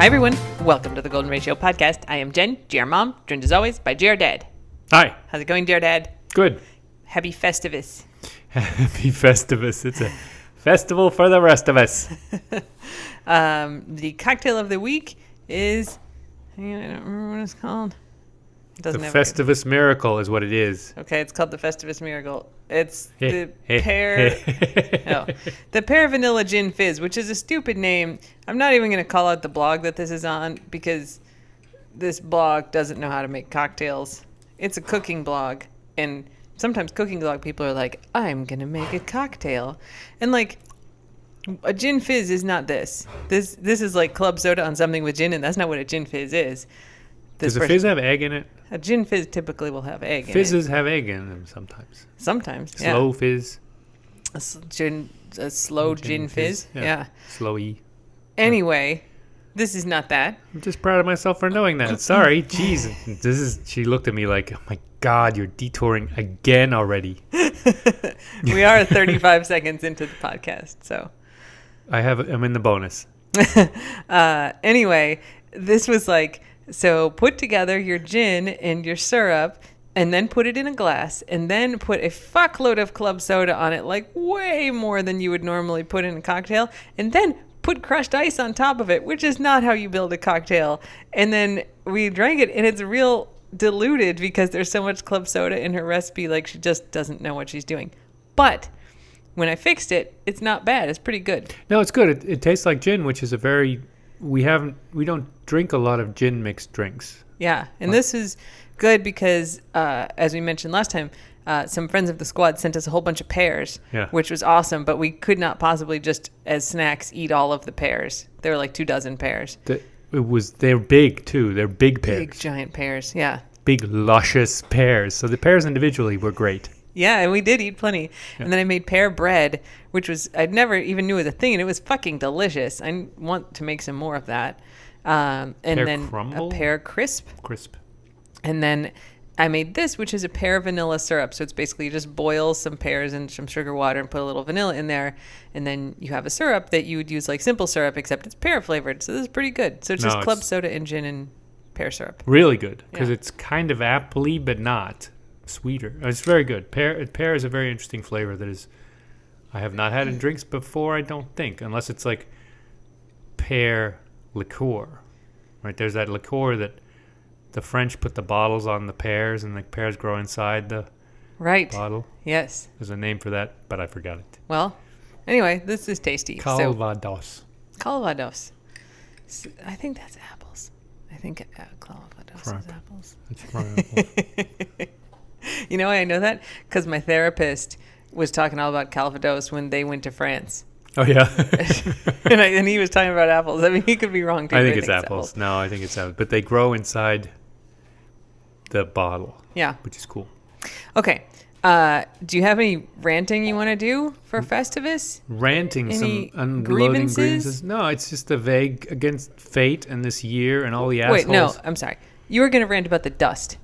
everyone, welcome to the Golden Ratio podcast. I am Jen, GR Mom, joined as always by GR Dad. Hi. How's it going, GR Dad? Good. Happy Festivus. Happy Festivus. It's a festival for the rest of us. The cocktail of the week is, I don't remember what it's called. The Festivus Miracle is what it is. Okay, it's called the Festivus Miracle. It's the pear vanilla gin fizz, which is a stupid name. I'm not even going to call out the blog that this is on because this blog doesn't know how to make cocktails. It's a cooking blog, and sometimes cooking blog people are like, I'm going to make a cocktail. And like, a gin fizz is not this. This is like club soda on something with gin, and that's not what a gin fizz is. Does a fizz have egg in it? A gin fizz typically will have egg in it. Fizzes have egg in them sometimes. Sometimes, yeah. Slow fizz. A slow gin fizz. Yeah. Slowy. Anyway, this is not that. I'm just proud of myself for knowing that. Sorry. Jeez. She looked at me like, oh my God, you're detouring again already. We are 35 seconds into the podcast, so. I'm in the bonus. Anyway, this was like, so put together your gin and your syrup and then put it in a glass and then put a fuckload of club soda on it, like way more than you would normally put in a cocktail, and then put crushed ice on top of it, which is not how you build a cocktail. And then we drank it, and it's real diluted because there's so much club soda in her recipe, like she just doesn't know what she's doing. But when I fixed it, it's not bad. It's pretty good. No, it's good. It tastes like gin, which is we don't drink a lot of gin mixed drinks. Yeah, and this is good because, as we mentioned last time, some friends of the squad sent us a whole bunch of pears, which was awesome, but we could not possibly just, as snacks, eat all of the pears. There were like 24 pears. They're big, too. They're big pears. Big, giant pears, yeah. Big, luscious pears. So the pears individually were great. Yeah, and we did eat plenty. Yeah. And then I made pear bread, which I'd never even knew was a thing, and it was fucking delicious. I want to make some more of that. And pear then crumble? A pear crisp. And then I made this, which is a pear vanilla syrup. So it's basically you just boil some pears in some sugar water and put a little vanilla in there. And then you have a syrup that you would use like simple syrup, except it's pear flavored. So this is pretty good. So it's just club soda and gin and pear syrup. Really good, because it's kind of apple-y, but not sweeter. It's very good. Pear is a very interesting flavor that I have not had in drinks before, I don't think, unless it's like pear liqueur, right? There's that liqueur that the French put the bottles on the pears, and the pears grow inside the bottle. Yes. There's a name for that, but I forgot it. Well, anyway, this is tasty. Calvados. Calvados. I think that's apples. I think Calvados is apples. It's pineapple. You know why I know that? Because my therapist was talking all about Calvados when they went to France. Oh, yeah. and he was talking about apples. I mean, he could be wrong, too. I think it's apples. No, I think it's apples. But they grow inside the bottle. Yeah. Which is cool. Okay. Do you have any ranting you want to do for Festivus? Ranting? Any some unloading grievances? No, it's just a vague against fate and this year and all the assholes. Wait, no. I'm sorry. You were going to rant about the dust.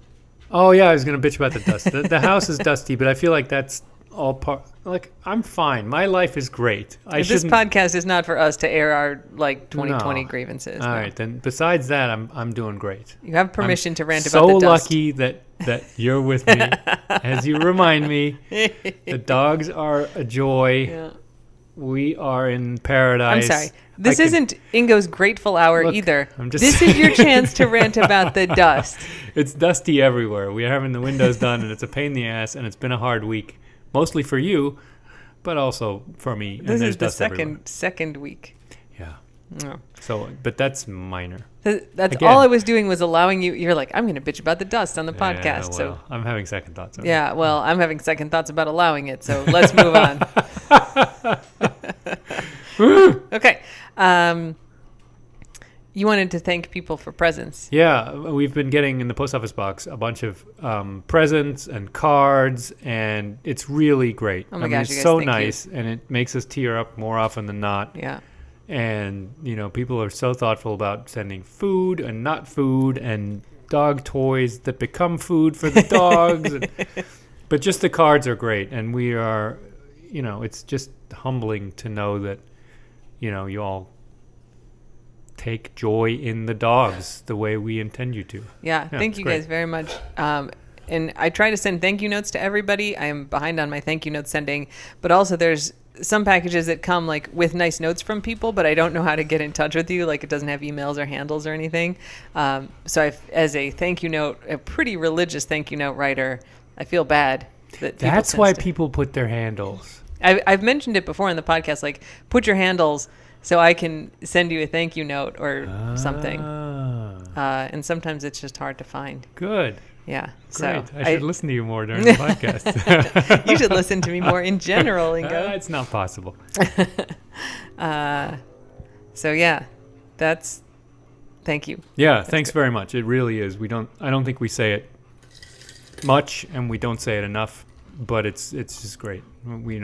Oh, yeah, I was going to bitch about the dust. The house is dusty, but I feel like that's all part. Like, I'm fine. My life is great. This podcast is not for us to air our 2020 grievances. All right, then besides that, I'm doing great. You have permission to rant about the dust. So lucky that you're with me. As you remind me, the dogs are a joy. Yeah. We are in paradise. I'm sorry. This isn't Ingo's grateful hour either. This is your chance to rant about the dust. It's dusty everywhere. We're having the windows done, and it's a pain in the ass, and it's been a hard week. Mostly for you, but also for me. This is the second week. Yeah. No. So, but that's minor. That's all I was doing was allowing you. You're like, I'm going to bitch about the dust on the podcast. Yeah, well, so I'm having second thoughts. Yeah, well, I'm having second thoughts about allowing it. So let's move on. Okay. You wanted to thank people for presents. Yeah, we've been getting in the post office box a bunch of presents and cards, and it's really great. Oh my gosh, it's so nice, and it makes us tear up more often than not. Yeah. And, people are so thoughtful about sending food and not food and dog toys that become food for the dogs. But just the cards are great, and we are, it's just humbling to know that, you all take joy in the dogs the way we intend you to. Yeah, thank you guys very much. And I try to send thank you notes to everybody. I am behind on my thank you note sending, but also there's some packages that come like with nice notes from people, but I don't know how to get in touch with you. Like it doesn't have emails or handles or anything. So as a thank you note, a pretty religious thank you note writer, I feel bad. That's why people put their handles. I've mentioned it before in the podcast, like put your handles so I can send you a thank you note or something. And sometimes it's just hard to find. Good. Yeah. Great. So I should listen to you more during the podcast. You should listen to me more in general, Ingo. It's not possible. So yeah, thank you. Yeah, thanks very much. It really is. I don't think we say it much, and we don't say it enough, but it's just great. We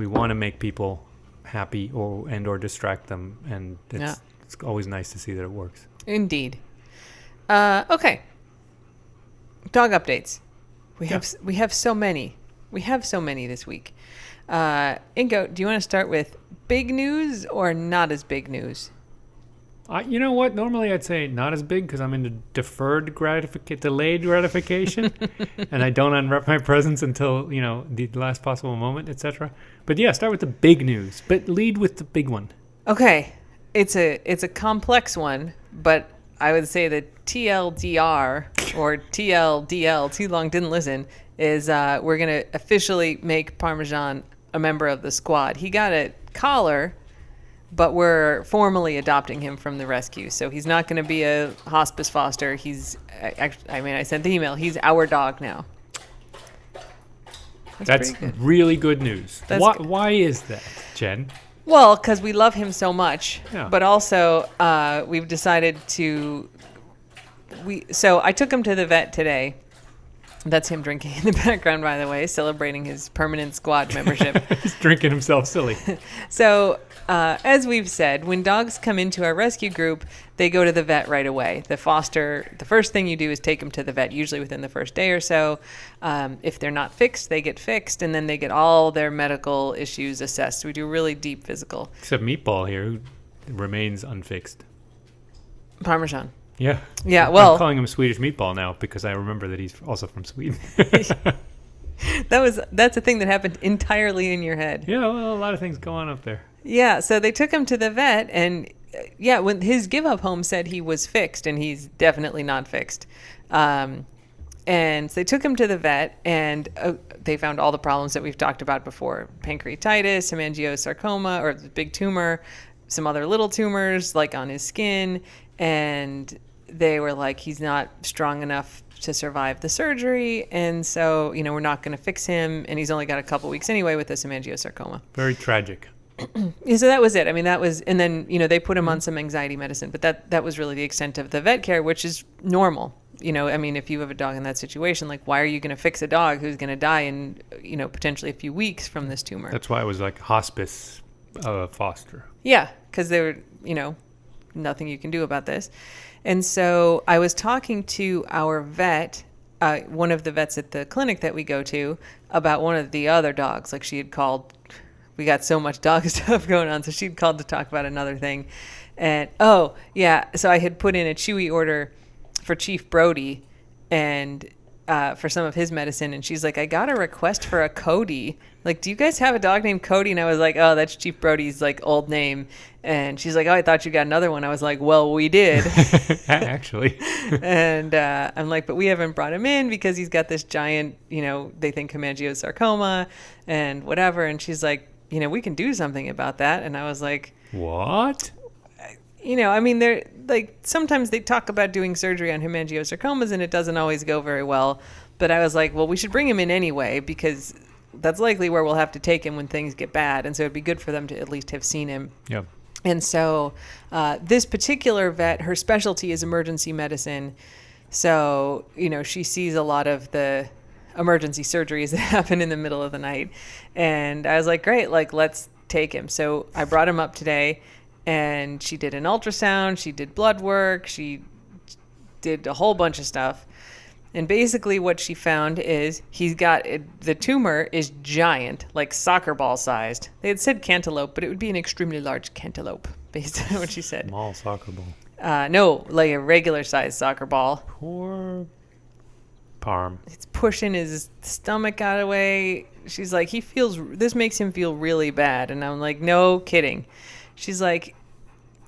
want to make people happy or distract them, and it's always nice to see that it works. Indeed. Okay. Dog updates. We have so many. We have so many this week. Ingo, do you want to start with big news or not as big news? You know what? Normally I'd say not as big because I'm into delayed gratification, and I don't unwrap my presents until the last possible moment, etc. But yeah, start with the big news, but lead with the big one. Okay, it's a complex one, but I would say that TLDR or TLDL, too long didn't listen, is we're gonna officially make Parmesan a member of the squad. He got a collar, but we're formally adopting him from the rescue. So he's not going to be a hospice foster. I sent the email. He's our dog now. That's really good news. Why is that, Jen? Well, because we love him so much. Yeah. But also, we've decided So I took him to the vet today. That's him drinking in the background, by the way, celebrating his permanent squad membership. He's drinking himself silly. So, as we've said, when dogs come into our rescue group, they go to the vet right away. The first thing you do is take them to the vet, usually within the first day or so. If they're not fixed, they get fixed, and then they get all their medical issues assessed. We do a really deep physical. Except Meatball here, who remains unfixed. Parmesan. Yeah. Yeah, well, I'm calling him Swedish Meatball now because I remember that he's also from Sweden. That's a thing that happened entirely in your head. Yeah, well, a lot of things go on up there. Yeah, so they took him to the vet, and when his give up home said he was fixed, and he's definitely not fixed. And so they took him to the vet, and they found all the problems that we've talked about before: pancreatitis, hemangiosarcoma, or the big tumor, some other little tumors like on his skin, and they were like, he's not strong enough to survive the surgery, and so we're not going to fix him, and he's only got a couple weeks anyway with this hemangiosarcoma. Very tragic. Yeah, so that was it. I mean, that was, and then they put him on some anxiety medicine, but that was really the extent of the vet care, which is normal. I mean, if you have a dog in that situation, like, why are you going to fix a dog who's going to die in potentially a few weeks from this tumor? That's why it was like hospice foster. Yeah, because there were nothing you can do about this. And so I was talking to our vet, one of the vets at the clinic that we go to, about one of the other dogs. Like, she had called. We got so much dog stuff going on, so she'd called to talk about another thing. And so I had put in a Chewy order for Chief Brody and for some of his medicine, and she's like, I got a request for a Cody. Like, do you guys have a dog named Cody? And I was like, oh, that's Chief Brody's like old name. And she's like, oh, I thought you got another one. I was like, well, we did. Actually. And I'm like, but we haven't brought him in because he's got this giant, they think hemangiosarcoma and whatever. And she's like, we can do something about that. And I was like, what? I mean, they're like, sometimes they talk about doing surgery on hemangiosarcomas and it doesn't always go very well. But I was like, well, we should bring him in anyway, because that's likely where we'll have to take him when things get bad. And so it'd be good for them to at least have seen him. Yep. And so this particular vet, her specialty is emergency medicine. So, she sees a lot of the emergency surgeries that happen in the middle of the night. And I was like, great, like, let's take him. So I brought him up today, and she did an ultrasound, she did blood work, she did a whole bunch of stuff. And basically what she found is the tumor is giant, like soccer ball sized. They had said cantaloupe, but it would be an extremely large cantaloupe, based on what she said. Small soccer ball. No, like a regular sized soccer ball. Poor Parm. It's pushing his stomach out of the way. She's like, this makes him feel really bad. And I'm like, no kidding. She's like,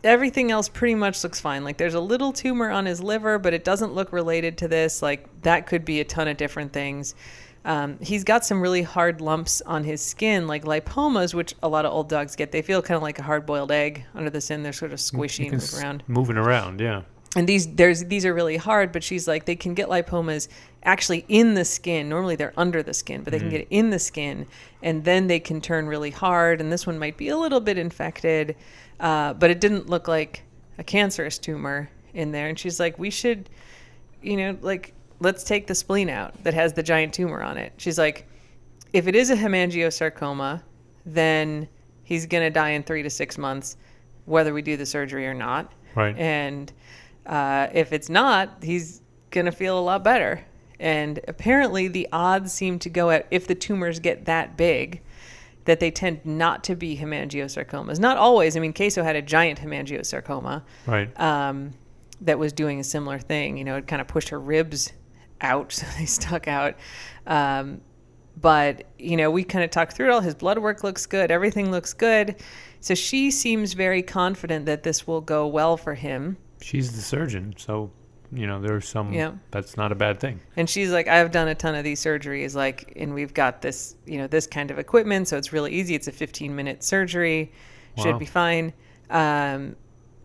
everything else pretty much looks fine. Like, there's a little tumor on his liver, but it doesn't look related to this. Like, that could be a ton of different things. He's got some really hard lumps on his skin, like lipomas, which a lot of old dogs get. They feel kind of like a hard-boiled egg under the skin. They're sort of squishy and move around. Moving around, yeah. And these are really hard, but she's like, they can get lipomas actually in the skin. Normally they're under the skin, but they can get it in the skin, and then they can turn really hard. And this one might be a little bit infected, but it didn't look like a cancerous tumor in there. And she's like, we should, let's take the spleen out that has the giant tumor on it. She's like, if it is a hemangiosarcoma, then he's going to die in 3 to 6 months, whether we do the surgery or not. Right. And if it's not, he's going to feel a lot better. And apparently the odds seem to go at, if the tumors get that big, that they tend not to be hemangiosarcomas. Not always. I mean, Queso had a giant hemangiosarcoma. Right. That was doing a similar thing. It kind of pushed her ribs out, so they stuck out. But, we kind of talked through it all. His blood work looks good. Everything looks good. So she seems very confident that this will go well for him. She's the surgeon, so, there's some, that's not a bad thing. And she's like, I've done a ton of these surgeries, and we've got this, this kind of equipment, so it's really easy. It's a 15-minute surgery. Wow. Should be fine.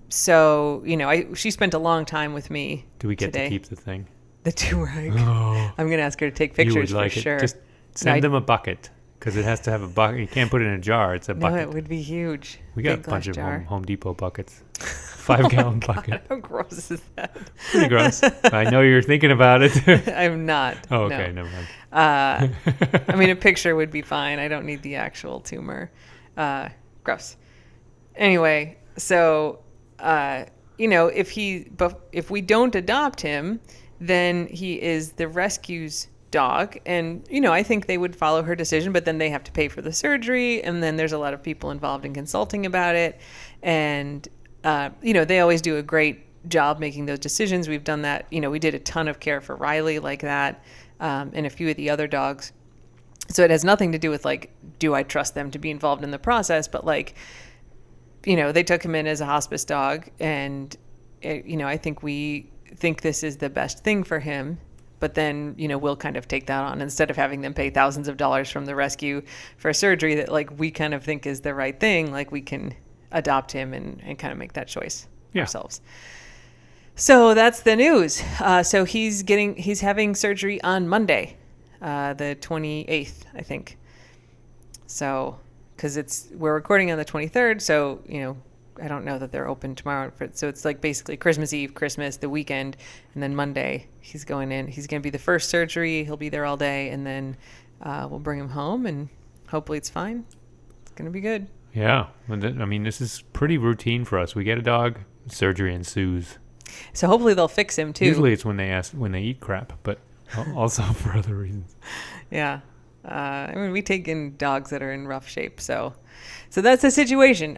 So, she spent a long time with me. Do we get today. to keep the thing? The tumor. Oh. I'm going to ask her to take pictures you would like for sure. It. Just send them a bucket, because it has to have a bucket. You can't put it in a jar. It's a bucket. No, it would be huge. We got a bunch of Home Depot buckets. 5-gallon bucket. How gross is that? Pretty gross. I know you're thinking about it. I'm not. Oh, okay. No. Never mind. I mean, a picture would be fine. I don't need the actual tumor. Gross. Anyway, so, if we don't adopt him, then he is the rescue's dog. And, I think they would follow her decision, but then they have to pay for the surgery. And then there's a lot of people involved in consulting about it. And, they always do a great job making those decisions. We've done that. We did a ton of care for Riley like that, and a few of the other dogs. So it has nothing to do with do I trust them to be involved in the process? But they took him in as a hospice dog, and I think we think this is the best thing for him. But then, we'll kind of take that on instead of having them pay thousands of dollars from the rescue for a surgery that we kind of think is the right thing. We can adopt him and kind of make that choice ourselves. So that's the news. So he's having surgery on Monday, the 28th, I think. So, because we're recording on the 23rd, so, I don't know that they're open tomorrow. So it's basically Christmas Eve, Christmas, the weekend, and then Monday he's going in. He's going to be the first surgery. He'll be there all day, and then we'll bring him home, and hopefully it's fine. It's going to be good. Yeah. This is pretty routine for us. We get a dog, surgery ensues. So hopefully they'll fix him too. Usually it's when they eat crap, but also for other reasons. Yeah. We take in dogs that are in rough shape. So that's the situation.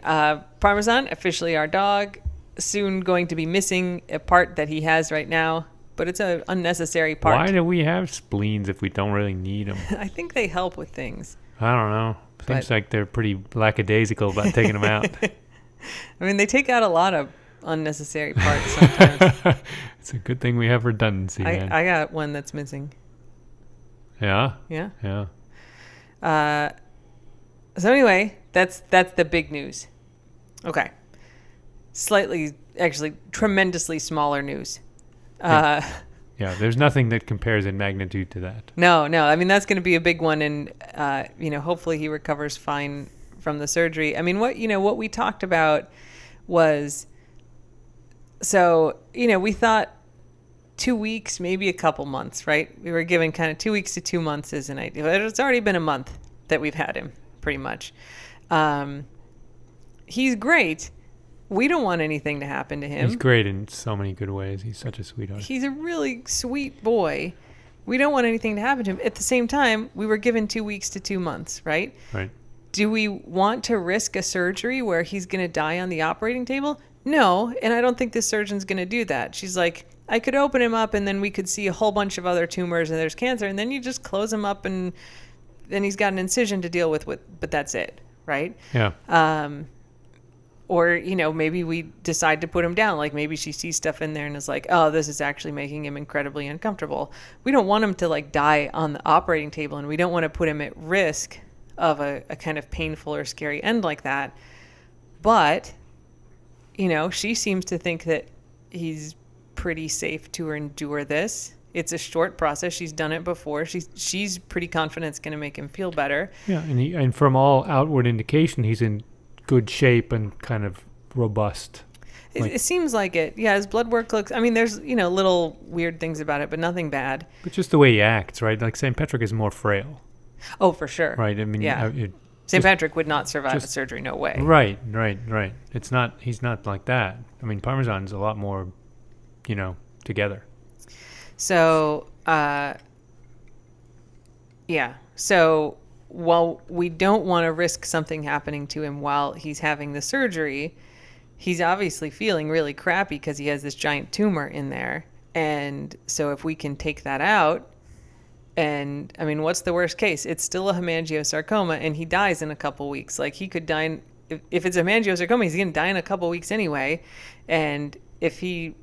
Parmesan, officially our dog, soon going to be missing a part that he has right now, but it's an unnecessary part. Why do we have spleens if we don't really need them? I think they help with things. I don't know. Seems like they're pretty lackadaisical about taking them out. They take out a lot of unnecessary parts sometimes. It's a good thing we have redundancy, man. I got one that's missing. Yeah? Yeah. Yeah. So anyway, that's the big news. Okay. Actually tremendously smaller news. Yeah, there's nothing that compares in magnitude to that. No. That's going to be a big one, and hopefully he recovers fine from the surgery. What we talked about was, so we thought 2 weeks, maybe a couple months, right? We were given kind of 2 weeks to 2 months as an idea. It's already been a month that we've had him, pretty much. He's great. We don't want anything to happen to him. He's great in so many good ways. He's such a sweetheart. He's a really sweet boy. We don't want anything to happen to him. At the same time, we were given 2 weeks to 2 months, right? Right. Do we want to risk a surgery where he's going to die on the operating table? No, and I don't think the surgeon's going to do that. She's like, I could open him up and then we could see a whole bunch of other tumors and there's cancer, and then you just close him up and then he's got an incision to deal with, but that's it, right? Yeah. Or, maybe we decide to put him down. Like maybe she sees stuff in there and is like, oh, this is actually making him incredibly uncomfortable. We don't want him to like die on the operating table, and we don't want to put him at risk of a kind of painful or scary end like that. But, she seems to think that he's pretty safe to endure this. It's a short process. She's done it before. She's pretty confident it's going to make him feel better. Yeah, and from all outward indication, he's in good shape and kind of robust. It seems like it. Yeah, his blood work looks... I mean, there's, little weird things about it, but nothing bad. But just the way he acts, right? Like St. Patrick is more frail. Oh, for sure. Right, I mean... Yeah. St. Patrick would not survive a surgery, no way. Right. He's not like that. I mean, Parmesan's a lot more, together. So, yeah. So, while we don't want to risk something happening to him while he's having the surgery, he's obviously feeling really crappy because he has this giant tumor in there. And so if we can take that out, and I mean, what's the worst case? It's still a hemangiosarcoma and he dies in a couple weeks. Like he could die if it's a hemangiosarcoma, he's going to die in a couple weeks anyway. And if he,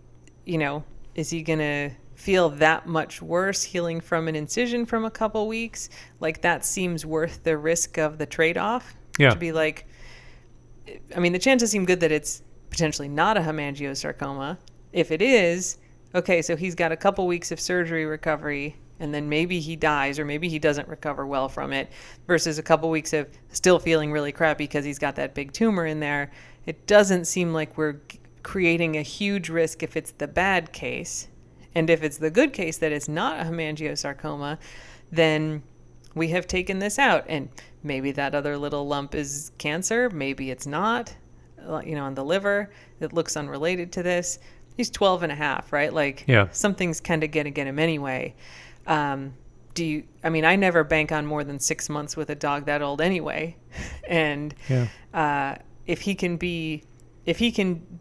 is he going to feel that much worse healing from an incision from a couple weeks? Like that seems worth the risk of the trade-off. Yeah. To be like, I mean, the chances seem good that it's potentially not a hemangiosarcoma. If it is, okay, so he's got a couple weeks of surgery recovery, and then maybe he dies, or maybe he doesn't recover well from it, versus a couple weeks of still feeling really crappy because he's got that big tumor in there. It doesn't seem like we're creating a huge risk if it's the bad case. And if it's the good case that it's not a hemangiosarcoma, then we have taken this out. And maybe that other little lump is cancer. Maybe it's not, on the liver. It looks unrelated to this. He's 12 and a half, right? Like something's kind of going to get him anyway. I never bank on more than 6 months with a dog that old anyway. And if he can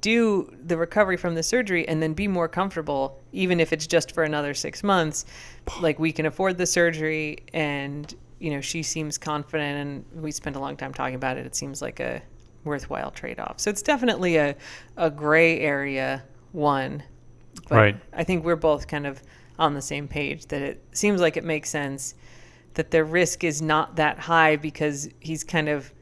do the recovery from the surgery and then be more comfortable, even if it's just for another 6 months, like we can afford the surgery, and, she seems confident, and we spent a long time talking about it. It seems like a worthwhile trade-off. So it's definitely a gray area one. But right. I think we're both kind of on the same page that it seems like it makes sense that the risk is not that high because he's kind of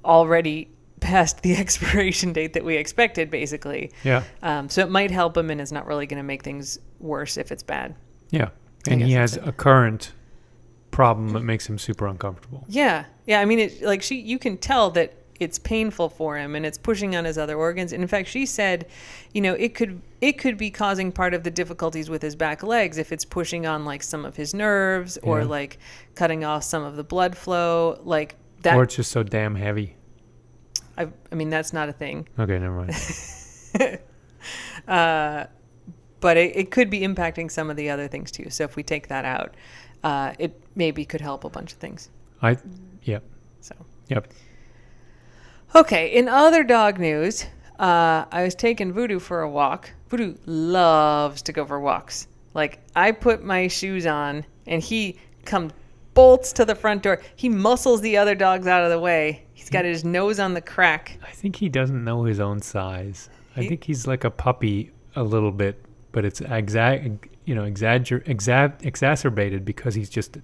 already past the expiration date that we expected, basically. Yeah. So it might help him, and it's not really going to make things worse if it's bad. Yeah. And he has a current problem that makes him super uncomfortable. Yeah. Yeah. I mean, you can tell that it's painful for him and it's pushing on his other organs. And in fact, she said, it could be causing part of the difficulties with his back legs if it's pushing on like some of his nerves or like cutting off some of the blood flow, like that. Or it's just so damn heavy. I mean, that's not a thing. Okay, never mind. But it could be impacting some of the other things too. So if we take that out, it maybe could help a bunch of things. Yep. So. Yep. Okay, in other dog news, I was taking Voodoo for a walk. Voodoo loves to go for walks. Like, I put my shoes on, and he bolts to the front door. He muscles the other dogs out of the way. He's got his nose on the crack. I think he doesn't know his own size. I think he's like a puppy a little bit, but it's exacerbated because he's just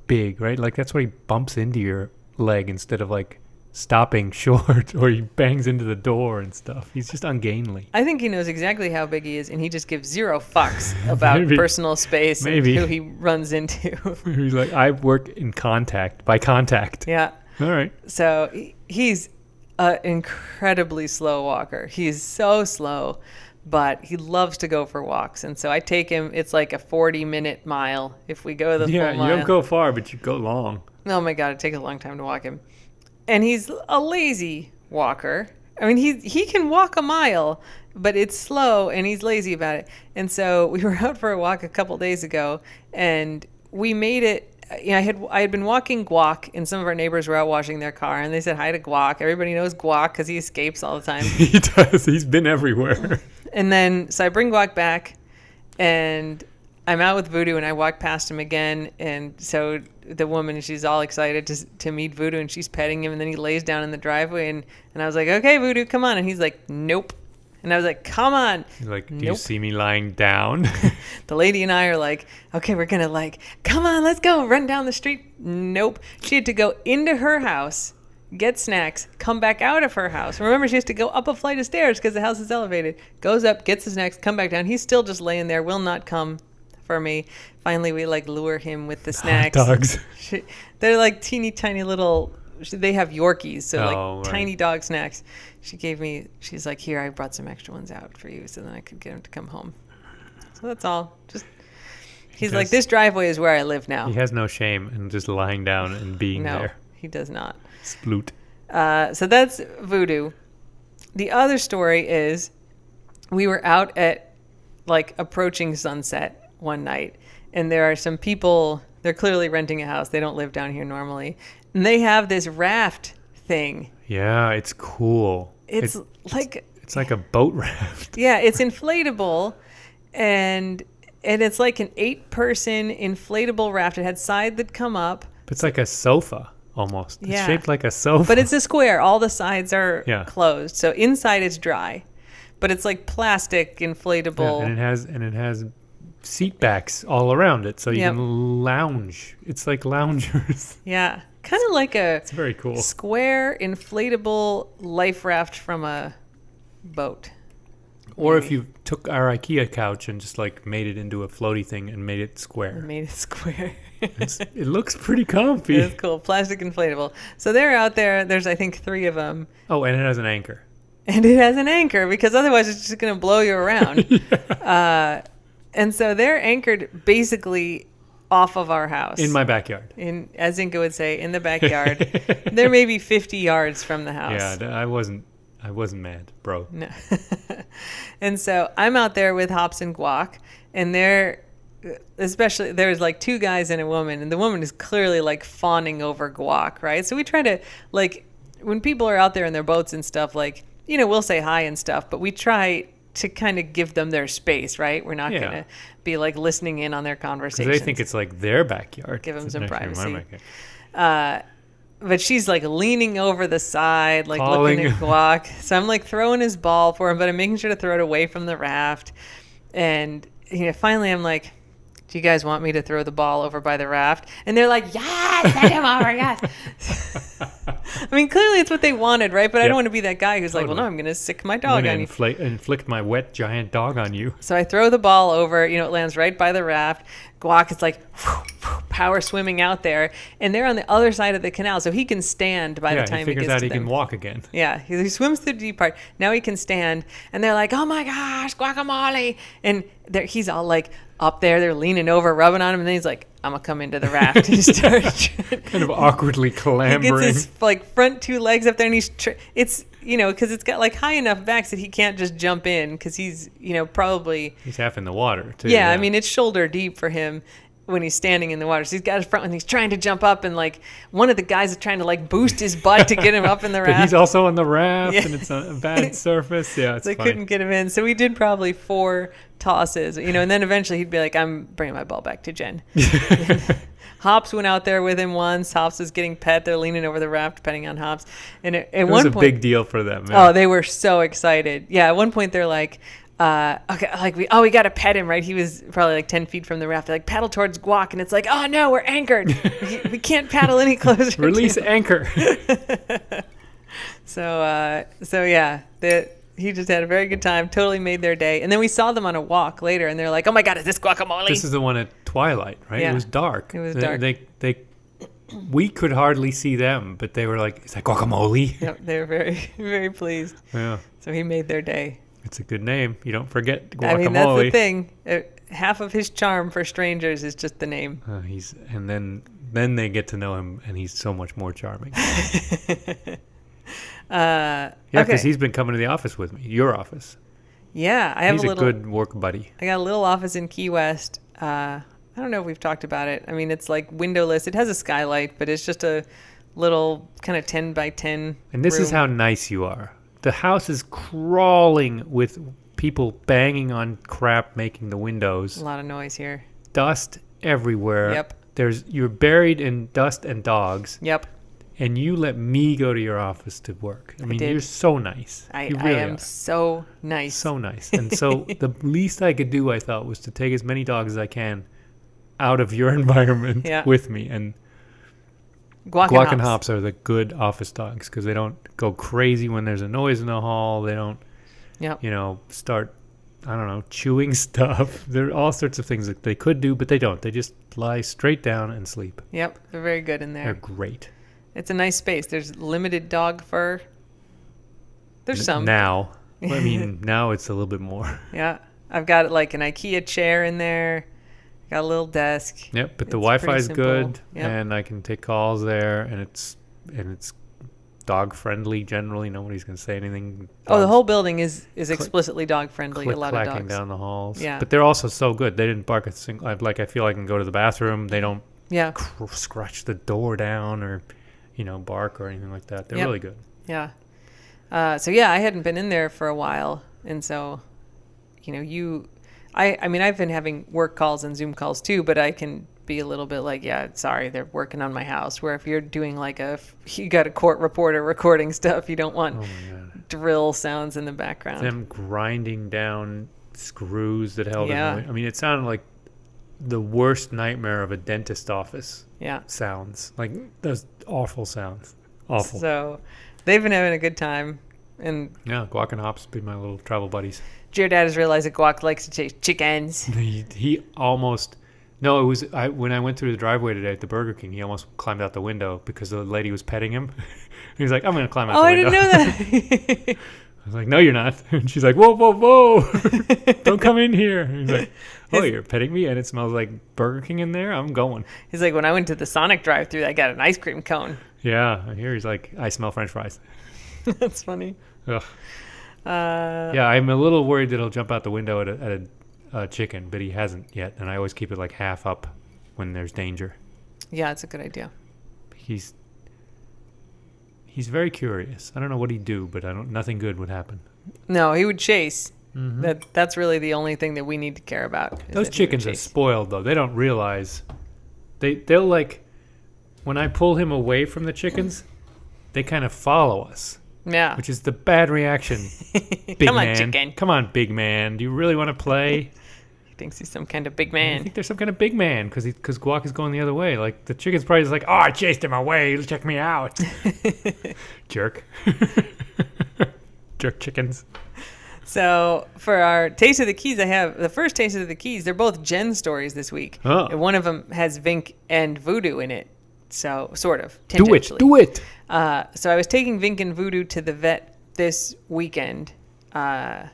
big, right? Like, that's why he bumps into your leg instead of like stopping short, or he bangs into the door and stuff. He's just ungainly. I think he knows exactly how big he is, and he just gives zero fucks about personal space and who he runs into. He's like, I work by contact. Yeah. All right. So he's an incredibly slow walker. He's so slow, but he loves to go for walks. And so I take him. It's like a 40-minute mile if we go the full mile. Yeah, you don't go far, but you go long. Oh, my God. It takes a long time to walk him. And he's a lazy walker. I mean, he can walk a mile, but it's slow, and he's lazy about it. And so we were out for a walk a couple days ago, and we made it I had been walking Guac, and some of our neighbors were out washing their car, and they said hi to Guac. Everybody knows Guac because he escapes all the time. He does. He's been everywhere. And then, so I bring Guac back, and I'm out with Voodoo, and I walk past him again. And so the woman, she's all excited to meet Voodoo, and she's petting him. And then he lays down in the driveway, and I was like, okay, Voodoo, come on. And he's like, nope. And I was like, come on. He's like, do Nope. you see me lying down? The lady and I are like, okay, we're going to like, come on, let's go. Run down the street. Nope. She had to go into her house, get snacks, come back out of her house. Remember, she has to go up a flight of stairs because the house is elevated. Goes up, gets the snacks, come back down. He's still just laying there, will not come for me. Finally, we like lure him with the snacks. Hot dogs. They're like teeny tiny little, they have Yorkies, so like right. tiny dog snacks. She's like, here, I brought some extra ones out for you so then I could get him to come home. So that's all. He's like, this driveway is where I live now. He has no shame in just lying down and being there. No, he does not. Sploot. So that's Voodoo. The other story is we were out at like approaching sunset one night, and there are some people, they're clearly renting a house. They don't live down here normally. And they have this raft thing. Yeah, it's cool. It's like a boat raft. Yeah, it's inflatable, and it's like an 8-person inflatable raft. It had sides that come up. It's like a sofa almost. Yeah. It's shaped like a sofa. But it's a square. All the sides are Yeah. closed. So inside it's dry. But it's like plastic inflatable. Yeah, and it has seat backs all around it so you Yep. can lounge. It's like loungers. Yeah. Kind of like a It's very cool. square inflatable life raft from a boat. Or if maybe. you took our IKEA couch and just like made it into a floaty thing and made it square. Made it square. It looks pretty comfy. It's cool. Plastic inflatable. So they're out there. There's, I think, 3 of them. Oh, and it has an anchor. And it has an anchor because otherwise it's just going to blow you around. And so they're anchored basically off of our house. In my backyard. As Inca would say, in the backyard. They're maybe 50 yards from the house. Yeah, I wasn't mad, bro. No. And so I'm out there with Hops and Guac, and especially there's like 2 guys and a woman, and the woman is clearly like fawning over Guac, right? So we try to, like, when people are out there in their boats and stuff, like, we'll say hi and stuff, but we try to kind of give them their space, right? We're not going to be like listening in on their conversations. Because they think it's like their backyard. Give them It's some actually my privacy. backyard. But she's like leaning over the side, like Calling. looking at Guac. So I'm like throwing his ball for him, but I'm making sure to throw it away from the raft. And finally I'm like, do you guys want me to throw the ball over by the raft? And they're like, yes, send him over, yes. I mean, clearly it's what they wanted, right? But I don't want to be that guy who's like, well, no, I'm going to sick my dog on you. Inflict my wet giant dog on you. So I throw the ball over, it lands right by the raft. Guac is like power swimming out there, and they're on the other side of the canal, so he can stand by the time he figures gets out to he them. can walk again. Yeah, he swims through the deep part. Now he can stand, and they're like, oh my gosh, guacamole. And he's all like up there, they're leaning over, rubbing on him, and then he's like, I'm gonna come into the raft. He starts Kind of awkwardly clambering. He gets his like front 2 legs up there, and it's because it's got like high enough backs that he can't just jump in because he's probably He's half in the water too. yeah. I mean, it's shoulder deep for him when he's standing in the water. So he's got his front and he's trying to jump up, and like one of the guys is trying to like boost his butt to get him up in the raft. But he's also on the raft, Yeah. and it's on a bad surface. Yeah, it's They funny. couldn't get him in. So we did probably 4 tosses, and then eventually he'd be like, I'm bringing my ball back to Jen. Hops went out there with him once. Hops was getting pet. They're leaning over the raft, petting on Hops. And at It one was a point, big deal for them. Yeah. oh, they were so excited. Yeah, at one point they're like, okay, like we got to pet him, right? He was probably like 10 feet from the raft. They're like, paddle towards Guac, and it's like, oh no, we're anchored. we can't paddle any closer. Release to anchor. So yeah, he just had a very good time. Totally made their day. And then we saw them on a walk later, and they're like, "Oh my God, is this guacamole?" This is the one at twilight, right? Yeah. It was dark. It was dark. We could hardly see them, but they were like, "Is that guacamole?" Yep, they were very, very pleased. Yeah, So he made their day. it's a good name. You don't forget guacamole. I mean, that's the thing. Half of his charm for strangers is just the name. And then they get to know him, and he's so much more charming. Yeah, because he's been coming to the office with me. Your office. Yeah, I have He's a little. good work buddy. I got a little office in Key West. I I don't know if we've talked about it. I mean, it's like windowless. It has a skylight, but it's just a little kind of 10 by 10 And this is room. how nice you are. The house is crawling with people banging on crap, making the windows. A lot of noise here. Dust everywhere. Yep. You're buried in dust and dogs. Yep. And you let me go to your office to work. I mean, did. you're so nice. I You really am are. so nice. So nice. And so the least I could do, I thought, was to take as many dogs as I can out of your environment Yeah. with me. And Guac and hops are the good office dogs because they don't go crazy when there's a noise in the hall. They don't, Yep. start, I don't know, chewing stuff. There are all sorts of things that they could do, but they don't. They just lie straight down and sleep. Yep. They're very good in They're there. great. It's a nice space. There's limited dog fur. There's some. Now. I mean, now it's a little bit more. Yeah. I've got like an IKEA chair in there. Got a little desk. Yep, but the It's Wi-Fi pretty is simple. good, Yep. and I can take calls there, and it's dog friendly generally. Nobody's gonna say anything. Oh, the Dogs whole building is explicitly dog friendly. A lot of clacking dogs. down the halls. Yeah. But they're also so good. They didn't bark a single. I feel I can go to the bathroom. They don't Yeah. scratch the door down or, bark or anything like that. They're Yep. really good. Yeah. So yeah, I hadn't been in there for a while, and so, I mean, I've been having work calls and Zoom calls too, but I can be a little bit like, yeah, sorry, they're working on my house. Where if you're doing like you got a court reporter recording stuff, you don't want Oh my god. drill sounds in the background. Them grinding down screws that held Yeah. it. I mean, it sounded like the worst nightmare of a dentist office. Yeah. Sounds like those awful sounds. Awful. So they've been having a good time, and Yeah, Guac and Hops be my little travel buddies. Jared has realized that Guac likes to chase chickens. He almost no, it was when I went through the driveway today at the Burger King. He almost climbed out the window because the lady was petting him. He was like, "I'm gonna climb out Oh, the I window." didn't know that. I was like, "No, you're not." And she's like, "Whoa, whoa, whoa! Don't come in here." And he's like, "Oh, you're petting me, and it smells like Burger King in there. I'm going." He's like, when I went to the Sonic drive-thru, I got an ice cream cone. Yeah, I hear he's like, "I smell French fries." That's funny. Ugh. Uh, Yeah, I'm a little worried that he'll jump out the window at a chicken, but he hasn't yet, and I always keep it like half up when there's danger. Yeah, it's a good idea. He's very curious. I don't know what he'd do, but nothing good would happen. No, he would chase. Mhm. That's really the only thing that we need to care about. is Those that he would chickens are chase. spoiled though. They don't realize they'll like when I pull him away from the chickens, they kind of follow us, Yeah. which is the bad reaction. Big Come on, man. chicken. Come on, big man. Do you really want to play? He thinks he's some kind of big I man. think there's some kind of big man because Guac is going the other way. Like the chicken's probably just like, "Oh, I chased him away. Check me out, jerk." Jerk chickens. So for our Taste of the Keys, I have the first Taste of the Keys. They're both Jen stories this week. Oh. And one of them has Vink and Voodoo in it. So sort of. Do it. Tangentially. Do it. So I was taking Vink and Voodoo to the vet this weekend. I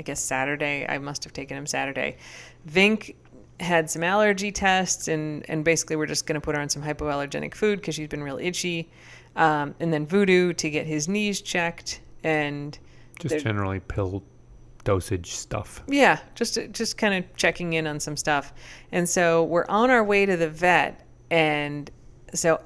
guess Saturday. I must have taken him Saturday. Vink had some allergy tests, and basically we're just going to put her on some hypoallergenic food because she's been real itchy. And then Voodoo to get his knees checked. And Just generally pill dosage stuff. yeah, just kind of checking in on some stuff. And so we're on our way to the vet, and so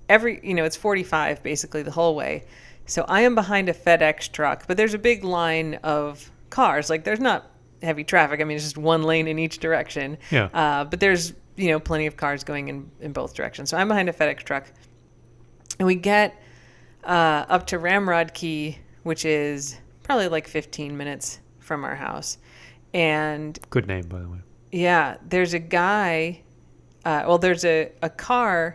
it's 45 basically the whole way. So I am behind a FedEx truck, but there's a big line of cars. Like there's not heavy traffic. I mean, it's just one lane in each direction. Yeah. But there's, plenty of cars going in both directions. So I'm behind a FedEx truck, and we get up to Ramrod Key, which is probably like 15 minutes from our house. And Good name, by the way. yeah, there's a guy, there's a car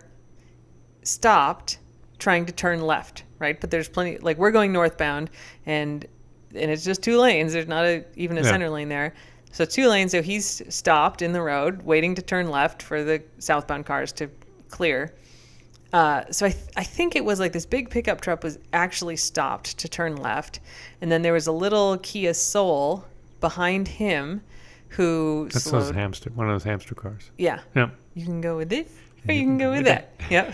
stopped trying to turn left, right? But there's plenty, like we're going northbound and it's just two lanes. There's not even a Yeah. center lane there. So two lanes. So he's stopped in the road waiting to turn left for the southbound cars to clear. So I think it was like this big pickup truck was actually stopped to turn left. And then there was a little Kia Soul behind him who That's slowed. one of those hamster cars. Yeah. Yeah. You can go with this or you can go with that. Yep.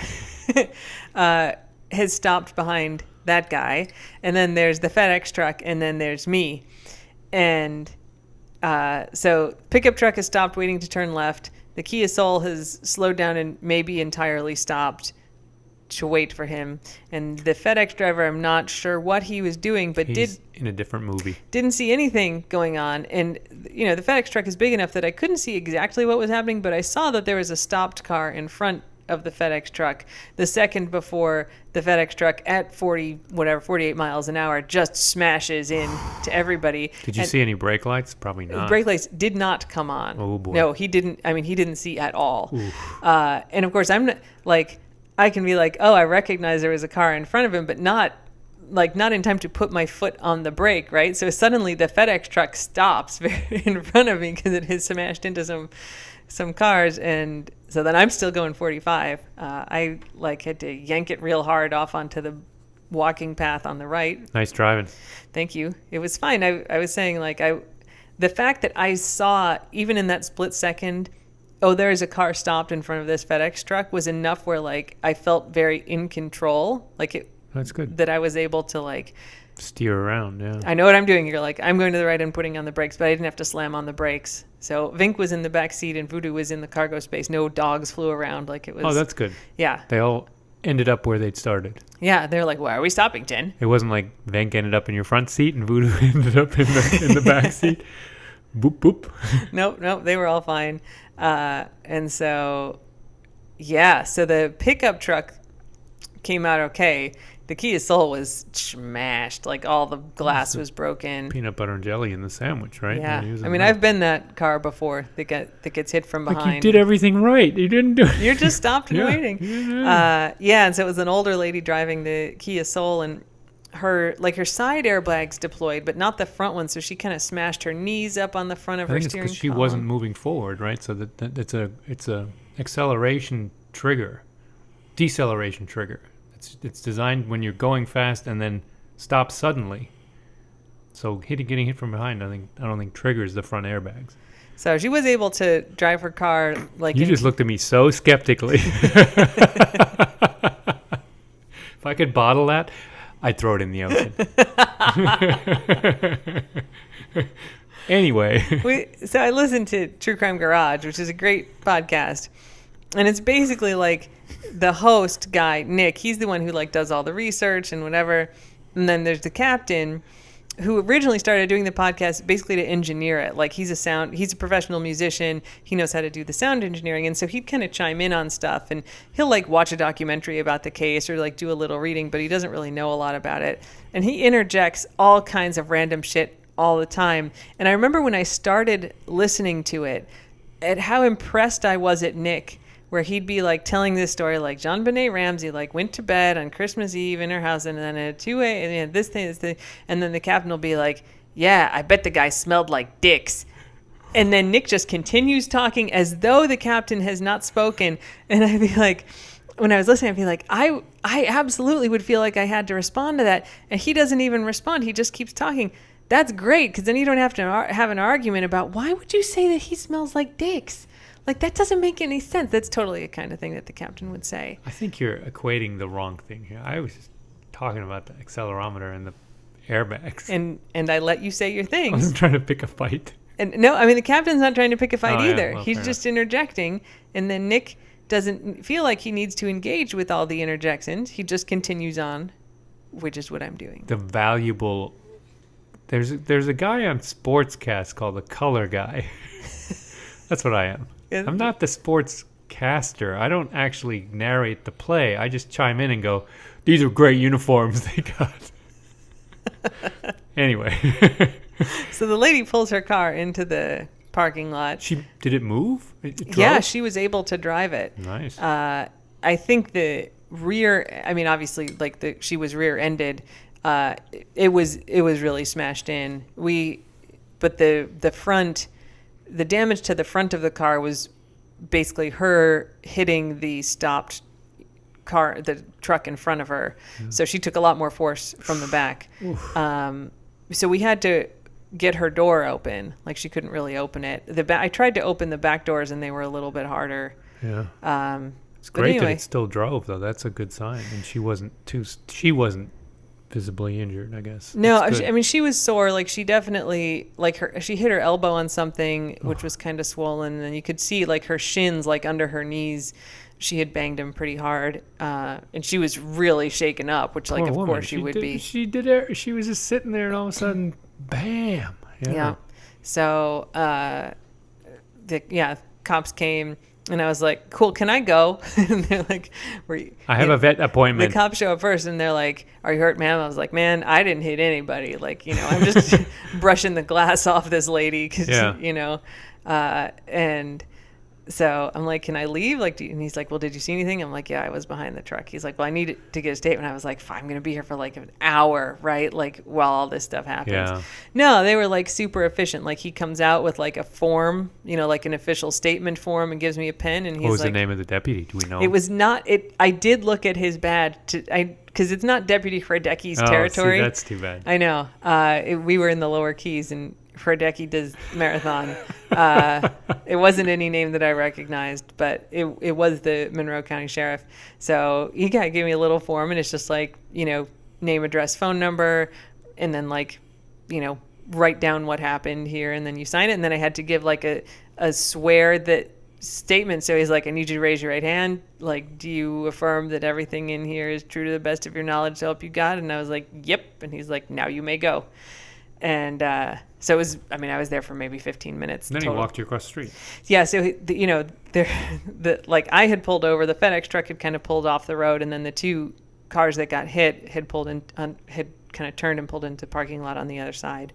Has stopped behind that guy. And then there's the FedEx truck and then there's me. And so pickup truck has stopped waiting to turn left. The Kia Soul has slowed down and maybe entirely stopped to wait for him. And the FedEx driver, I'm not sure what he was doing, but He's in a different movie. didn't see anything going on. And, you know, the FedEx truck is big enough that I couldn't see exactly what was happening, but I saw that there was a stopped car in front of the FedEx truck the second before the FedEx truck at 48 miles an hour just smashes in to everybody. Did you see any brake lights? Probably not. Brake lights did not come on. Oh, boy. No, he didn't. I mean, he didn't see at all. And of course, I'm not, like, I can be like, oh, I recognize there was a car in front of him, but not in time to put my foot on the brake, right? So suddenly the FedEx truck stops in front of me because it has smashed into some cars, and so then I'm still going 45. I had to yank it real hard off onto the walking path on the right. Nice driving. Thank you. It was fine. I was saying, the fact that I saw, even in that split second, oh, there is a car stopped in front of this FedEx truck, was enough where I felt very in control. That's good. That I was able to steer around. Yeah. I know what I'm doing. You're like, I'm going to the right and putting on the brakes, but I didn't have to slam on the brakes. So Vink was in the back seat and Voodoo was in the cargo space. No dogs flew around like it was. Oh, that's good. Yeah. They all ended up where they'd started. Yeah. They're like, why are we stopping, Jen? It wasn't like Vink ended up in your front seat and Voodoo ended up in the back seat. Boop, boop. Nope. They were all fine. And so, yeah. So the pickup truck came out okay. The Kia Soul was smashed. All the glass was broken. Peanut butter and jelly in the sandwich, right? Yeah. I mean, I've been that car before that gets hit from behind. You did everything right. You didn't do it. You just stopped and Yeah. waiting. Yeah. And so it was an older lady driving the Kia Soul, and her side airbags deployed, but not the front one. So she kind of smashed her knees up on the front of I her think it's steering because she column. wasn't moving forward, right? So that it's a acceleration trigger, deceleration trigger. It's designed when you're going fast and then stop suddenly. So getting hit from behind, I don't think triggers the front airbags. So she was able to drive her car You just looked at me so skeptically. If I could bottle that, I'd throw it in the ocean. Anyway. So I listened to True Crime Garage, which is a great podcast. And it's basically the host guy, Nick, he's the one who does all the research and whatever. And then there's the captain who originally started doing the podcast basically to engineer it. He's a professional musician. He knows how to do the sound engineering. And so he'd kind of chime in on stuff, and he'll watch a documentary about the case or do a little reading, but he doesn't really know a lot about it. And he interjects all kinds of random shit all the time. And I remember when I started listening to it, at how impressed I was at Nick, where he'd be telling this story, John Benet Ramsey went to bed on Christmas Eve in her house, and then at 2 a.m. and this thing, and then the captain will be like, yeah, I bet the guy smelled like dicks. And then Nick just continues talking as though the captain has not spoken. And I'd be like, when I was listening, I'd be like, I absolutely would feel like I had to respond to that. And he doesn't even respond. He just keeps talking. That's great, because then you don't have to have an argument about why would you say that he smells like dicks? That doesn't make any sense. That's totally the kind of thing that the captain would say. I think you're equating the wrong thing here. I was just talking about the accelerometer and the airbags. And I let you say your I things. wasn't trying to pick a fight. And no, I mean, the captain's not trying to pick a fight either. Well, He's just interjecting. And then Nick doesn't feel like he needs to engage with all the interjections. He just continues on, which is what I'm doing. The valuable... There's a guy on Sportscast called the Color Guy. That's what I am. I'm not the sports caster. I don't actually narrate the play. I just chime in and go, these are great uniforms they got. Anyway. So the lady pulls her car into the parking lot. Did it move? It drove? Yeah, she was able to drive it. Nice. I think the rear, I mean, obviously, she was rear-ended. It was really smashed in. But the front... The damage to the front of the car was basically her hitting the stopped car, the truck in front of her. Yeah. So she took a lot more force from the back. So we had to get her door open. She couldn't really open it. I tried to open the back doors, and they were a little bit harder. Yeah. It's great that it still drove, though. That's a good sign. And she wasn't visibly injured, I guess. No, That's good. I mean, she was sore. Like, she definitely, like, she hit her elbow on something, which was kind of swollen. And you could see, like, her shins, like, under her knees. She had banged him pretty hard. And she was really shaken up, which, like, Poor of woman. course she would be. She was just sitting there, and all of a sudden, bam. Yeah. So, cops came. And I was like, cool, can I go? And they're like, I have a vet appointment. The cops show up first, and they're like, are you hurt, ma'am? I was like, man, I didn't hit anybody. Like, I'm just brushing the glass off this lady. Cause, and so I'm like, can I leave? Like, and he's like, well, did you see anything? I'm like, yeah, I was behind the truck. He's like, well, I need to get a statement. I was like, fine, I'm going to be here for like an hour, right? Like, while all this stuff happens. Yeah. No, they were like super efficient. Like, he comes out with like a form, like an official statement form, and gives me a pen. And he's what was like, the name of the deputy? Do we know? It was not, I did look at his badge because it's not Deputy Hradecki's territory. See, that's too bad. I know. We were in the lower keys, and Hradecki does marathon. It wasn't any name that I recognized, but it was the Monroe County Sheriff. So he gave me a little form, and it's just like, name, address, phone number, and then like, write down what happened here, and then you sign it. And then I had to give like a swear that statement. So he's like, I need you to raise your right hand. Like, do you affirm that everything in here is true to the best of your knowledge to help you God? And I was like, yep. And he's like, now you may go. And so it was, I was there for maybe 15 minutes. And then total. he walked you across the street. Yeah. So, like I had pulled over, the FedEx truck had kind of pulled off the road, and then the two cars that got hit had pulled in, had kind of turned and pulled into the parking lot on the other side.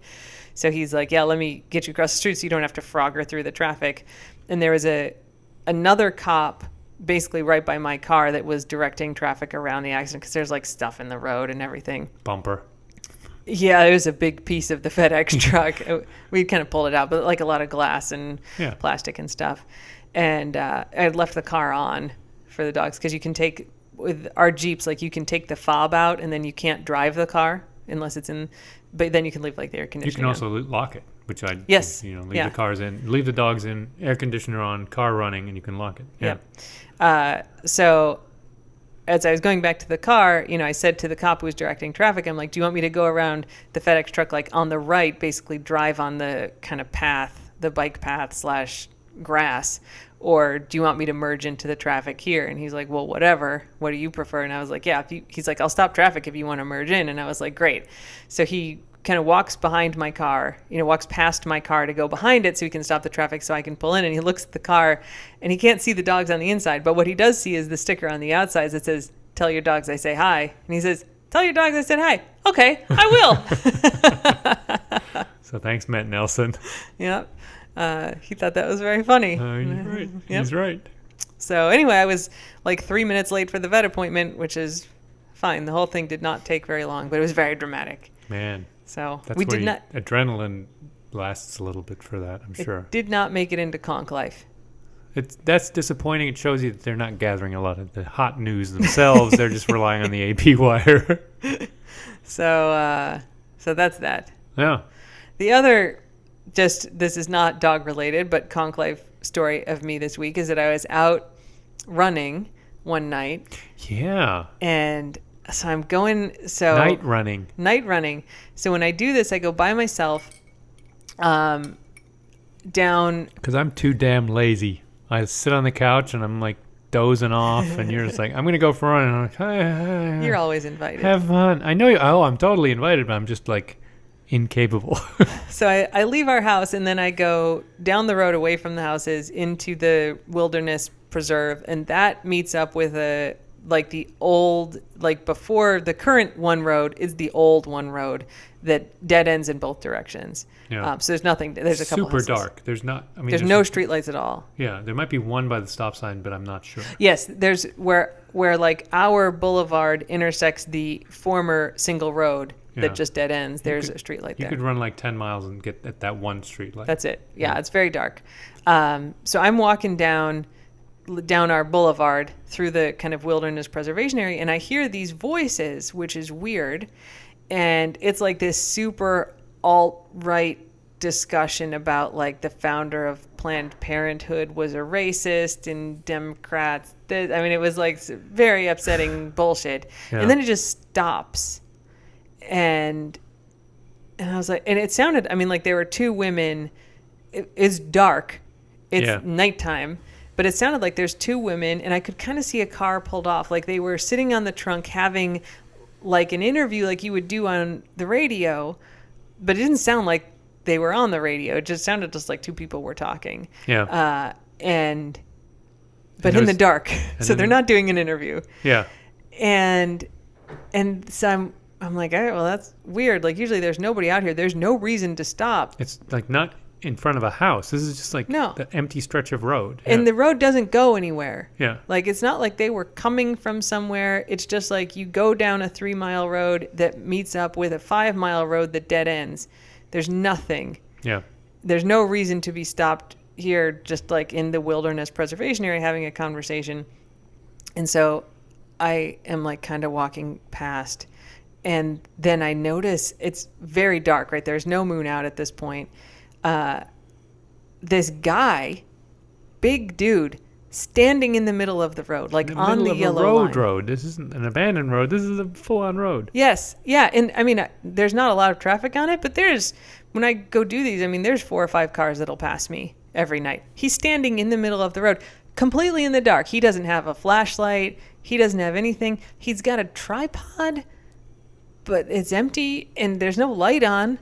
So he's like, yeah, let me get you across the street so you don't have to frogger through the traffic. And there was another cop basically right by my car that was directing traffic around the accident, because there's like stuff in the road and everything. Bumper. Yeah, it was a big piece of the FedEx truck. We kind of pulled it out, but like a lot of glass and plastic and stuff. And I had left the car on for the dogs, because you can take, with our Jeeps, like you can take the fob out and then you can't drive the car unless it's in, but then you can leave like the air conditioning. You can also lock it, which I yes, leave the cars in, leave the dogs in, air conditioner on, car running, and you can lock it. Yeah. So as I was going back to the car, I said to the cop who was directing traffic, I'm like, do you want me to go around the FedEx truck, like on the right, basically drive on the kind of path, the bike path / grass, or do you want me to merge into the traffic here? And he's like, well, whatever. What do you prefer? And I was like, yeah. He's like, I'll stop traffic if you want to merge in. And I was like, great. So he kind of walks behind my car, walks past my car to go behind it so he can stop the traffic so I can pull in. And he looks at the car, and he can't see the dogs on the inside. But what he does see is the sticker on the outside that says, tell your dogs I say hi. And he says, tell your dogs I said hi. Okay, I will. So thanks, Matt Nelson. Yep. He thought that was very funny. He's right. Yep. He's right. So anyway, I was like 3 minutes late for the vet appointment, which is fine. The whole thing did not take very long, but it was very dramatic. Man. So That's we did not. Adrenaline lasts a little bit for that, I'm sure. Did not make it into conch life. That's disappointing. It shows you that they're not gathering a lot of the hot news themselves. They're just relying on the AP wire. So that's that. Yeah. The other, this is not dog related, but conch life story of me this week is that I was out running one night. Yeah. And so I'm going, Night running. So when I do this, I go by myself, down. Because I'm too damn lazy. I sit on the couch and I'm like dozing off, and you're just like, I'm going to go for a run. And I'm like, hi. You're always invited. Have fun. I know you. Oh, I'm totally invited, but I'm just like incapable. So I leave our house, and then I go down the road away from the houses into the wilderness preserve, and that meets up with the old, like before the current one road is the old one road that dead ends in both directions. Yeah. So there's nothing. There's a couple. Super houses. dark. There's not. I mean, there's no streetlights at all. Yeah, there might be one by the stop sign, but I'm not sure. Yes, there's where like our boulevard intersects the former single road that just dead ends. There's a street light there. You could run like 10 miles and get at that one street light. That's it. Yeah, it's very dark. So I'm walking down our boulevard through the kind of wilderness preservation area, and I hear these voices, which is weird. And it's like this super alt-right discussion about like the founder of Planned Parenthood was a racist and Democrats. It was like very upsetting bullshit. Yeah. And then it just stops. and I was like, and it sounded, I mean, like there were two women. It's dark. It's nighttime. But it sounded like there's two women, and I could kind of see a car pulled off. Like they were sitting on the trunk having like an interview like you would do on the radio, but it didn't sound like they were on the radio. It just sounded just like two people were talking. Yeah. But in the dark. So they're not doing an interview. Yeah. And so I'm like, all right, well, that's weird. Like usually there's nobody out here. There's no reason to stop. It's like not in front of a house. This is just like the empty stretch of road. Yeah. And the road doesn't go anywhere. Yeah. Like it's not like they were coming from somewhere. It's just like you go down a 3-mile road that meets up with a 5-mile road that dead ends. There's nothing. Yeah. There's no reason to be stopped here, just like in the wilderness preservation area having a conversation. And so I am like kind of walking past, and then I notice it's very dark, right? There's no moon out at this point. This guy, big dude, standing in the middle of the road, like on the yellow line. Road. This isn't an abandoned road. This is a full-on road. Yes. Yeah. And I mean, there's not a lot of traffic on it, but when I go do these, I mean, there's 4 or 5 cars that'll pass me every night. He's standing in the middle of the road, completely in the dark. He doesn't have a flashlight. He doesn't have anything. He's got a tripod, but it's empty and there's no light on.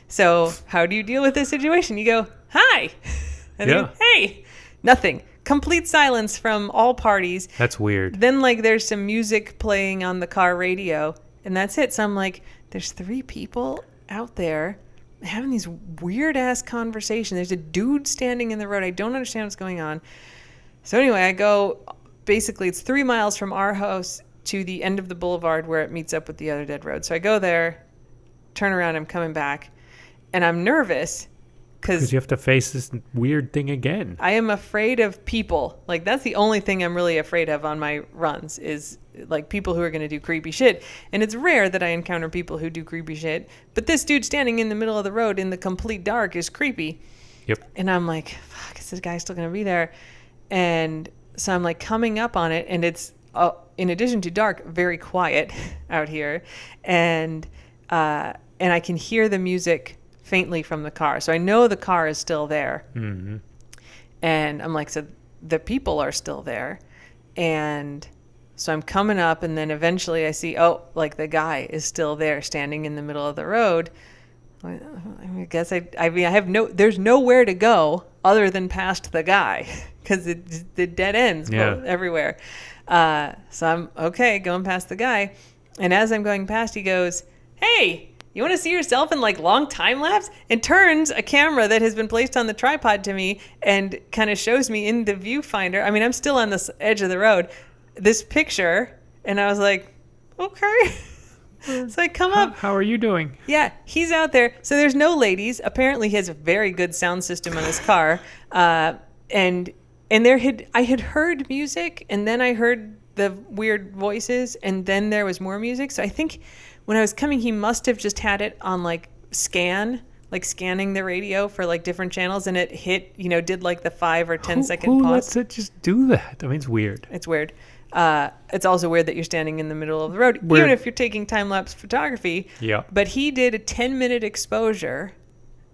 So how do you deal with this situation? You go, hi. And then, hey, nothing. Complete silence from all parties. That's weird. Then like there's some music playing on the car radio, and that's it. So I'm like, there's 3 people out there having these weird ass conversations. There's a dude standing in the road. I don't understand what's going on. So anyway, I go, basically it's 3 miles from our house to the end of the boulevard where it meets up with the other dead road. So I go there, turn around, I'm coming back, and I'm nervous because you have to face this weird thing again. I am afraid of people. Like that's the only thing I'm really afraid of on my runs is like people who are going to do creepy shit. And it's rare that I encounter people who do creepy shit, but this dude standing in the middle of the road in the complete dark is creepy. Yep. And I'm like, fuck, is this guy still going to be there? And so I'm like coming up on it, and it's in addition to dark, very quiet out here, and I can hear the music faintly from the car. So I know the car is still there. Mm-hmm. And I'm like, so the people are still there. And so I'm coming up, and then eventually I see, like the guy is still there standing in the middle of the road. I guess I have there's nowhere to go other than past the guy because the dead ends everywhere. So I'm okay going past the guy. And as I'm going past, he goes, hey, you want to see yourself in like long time lapse? And turns a camera that has been placed on the tripod to me and kind of shows me in the viewfinder. I mean, I'm still on this edge of the road, this picture. And I was like, okay. So I come up. How are you doing? Yeah, he's out there. So there's no ladies. Apparently he has a very good sound system on his car. And I had heard music, and then I heard the weird voices, and then there was more music. So I think when I was coming, he must have just had it on like scanning the radio for like different channels, and it hit, did like the 5 or 10 second who pause. lets it just do that? I mean, it's weird. It's weird. It's also weird that you're standing in the middle of the road, even if you're taking time-lapse photography. Yeah. But he did a 10-minute exposure.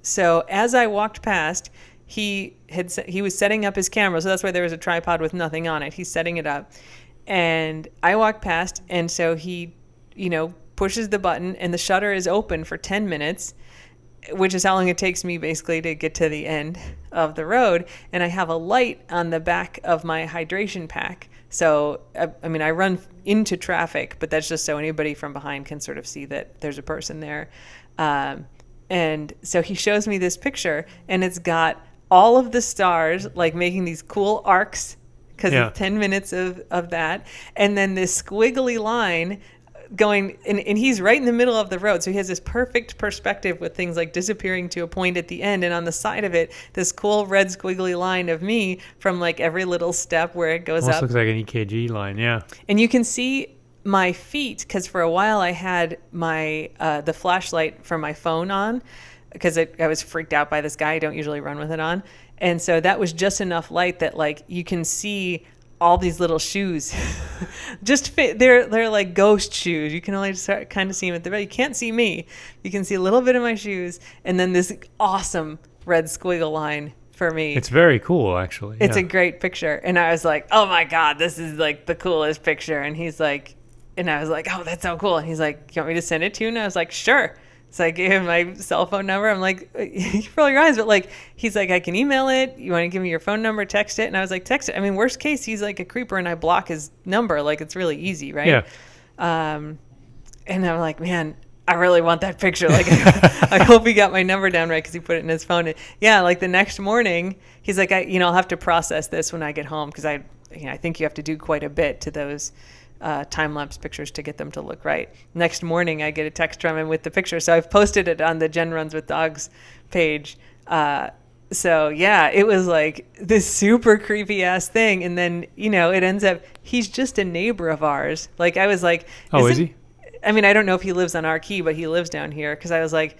So as I walked past, he was setting up his camera. So that's why there was a tripod with nothing on it. He's setting it up. And I walked past, and so he, pushes the button, and the shutter is open for 10 minutes, which is how long it takes me basically to get to the end of the road. And I have a light on the back of my hydration pack. So, I run into traffic, but that's just so anybody from behind can sort of see that there's a person there. And so he shows me this picture, and it's got all of the stars like making these cool arcs because it's 10 minutes of that. And then this squiggly line going, and he's right in the middle of the road. So he has this perfect perspective with things like disappearing to a point at the end. And on the side of it, this cool red squiggly line of me from like every little step where it goes Almost up. Looks like an EKG line, yeah. And you can see my feet, because for a while I had my the flashlight from my phone on because I was freaked out by this guy. I don't usually run with it on. And so that was just enough light that like you can see all these little shoes. They're like ghost shoes. You can only kind of see them at the back. You can't see me. You can see a little bit of my shoes, and then this awesome red squiggle line for me. It's very cool, actually. It's a great picture. And I was like, oh my God, this is like the coolest picture. And he's like, and I was like, oh, that's so cool. And he's like, you want me to send it to you? And I was like, sure. So I gave him my cell phone number. I'm like, you roll your eyes, but like, he's like, I can email it. You want to give me your phone number, text it? And I was like, text it. I mean, worst case, he's like a creeper and I block his number. Like, it's really easy, right? Yeah. And I'm like, man, I really want that picture. Like, I hope he got my number down right because he put it in his phone. And yeah, like the next morning, he's like, I'll have to process this when I get home because I think you have to do quite a bit to those time-lapse pictures to get them to look right. Next morning, I get a text from him with the picture. So I've posted it on the Jen Runs with Dogs page. So yeah, it was like this super creepy ass thing. And then, it ends up, he's just a neighbor of ours. Like I was like, oh, is he? I mean, I don't know if he lives on our key, but he lives down here. Cause I was like,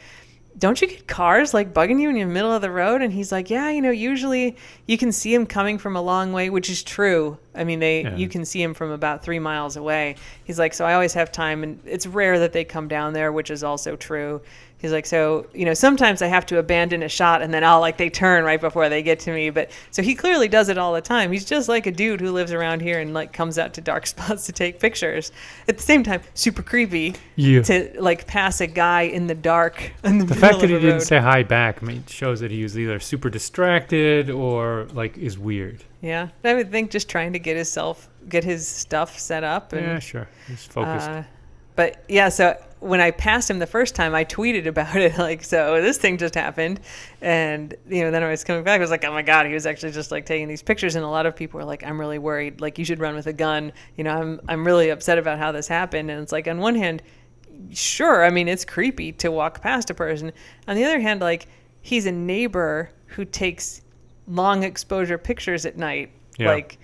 don't you get cars like bugging you in the middle of the road? And he's like, yeah, usually you can see him coming from a long way, which is true. I mean, you can see him from about 3 miles away. He's like, so I always have time, and it's rare that they come down there, which is also true. He's like, so, sometimes I have to abandon a shot and then they turn right before they get to me. But so he clearly does it all the time. He's just like a dude who lives around here and like comes out to dark spots to take pictures. At the same time, super creepy to like pass a guy in the dark. The fact that he didn't say hi back, shows that he was either super distracted or like is weird. Yeah. I would think just trying to get his stuff set up. And, yeah, sure. He's focused. But yeah, so when I passed him the first time, I tweeted about it, like, so this thing just happened. And, then I was coming back, I was like, oh my God, he was actually just like taking these pictures. And a lot of people were like, I'm really worried. Like, you should run with a gun. I'm really upset about how this happened. And it's like, on one hand, sure, I mean, it's creepy to walk past a person. On the other hand, like, he's a neighbor who takes long exposure pictures at night. Yeah. Like,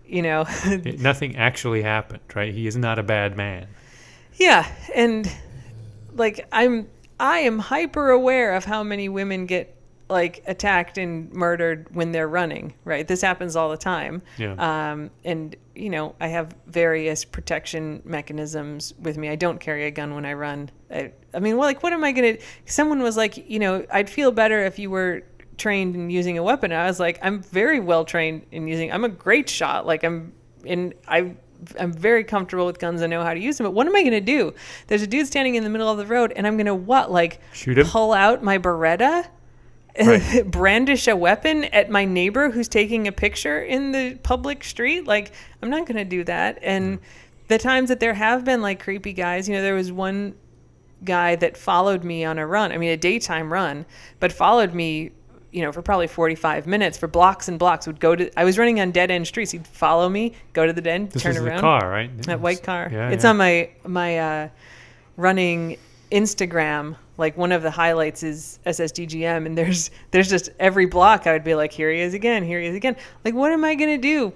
nothing actually happened, right? He is not a bad man. Yeah, and like I am hyper aware of how many women get like attacked and murdered when they're running, right? This happens all the time. Yeah. And I have various protection mechanisms with me. I don't carry a gun when I run. I mean, well, like, what am I gonna? Someone was like, I'd feel better if you were trained in using a weapon. And I was like, I'm very well trained in using. I'm a great shot. Like I'm very comfortable with guns. I know how to use them. But what am I going to do? There's a dude standing in the middle of the road, and I'm going to what? Like shoot him? Pull out my Beretta, right. Brandish a weapon at my neighbor who's taking a picture in the public street? Like, I'm not going to do that. And the times that there have been like creepy guys, there was one guy that followed me on a run. I mean, a daytime run, but followed me for probably 45 minutes for blocks and blocks. I was running on dead end streets. He'd follow me, go to the dead end, turn around. This was the car, right? That white car. Yeah, it's on my running Instagram. Like one of the highlights is SSDGM, and there's just every block I would be like, here he is again, here he is again. Like, what am I gonna do?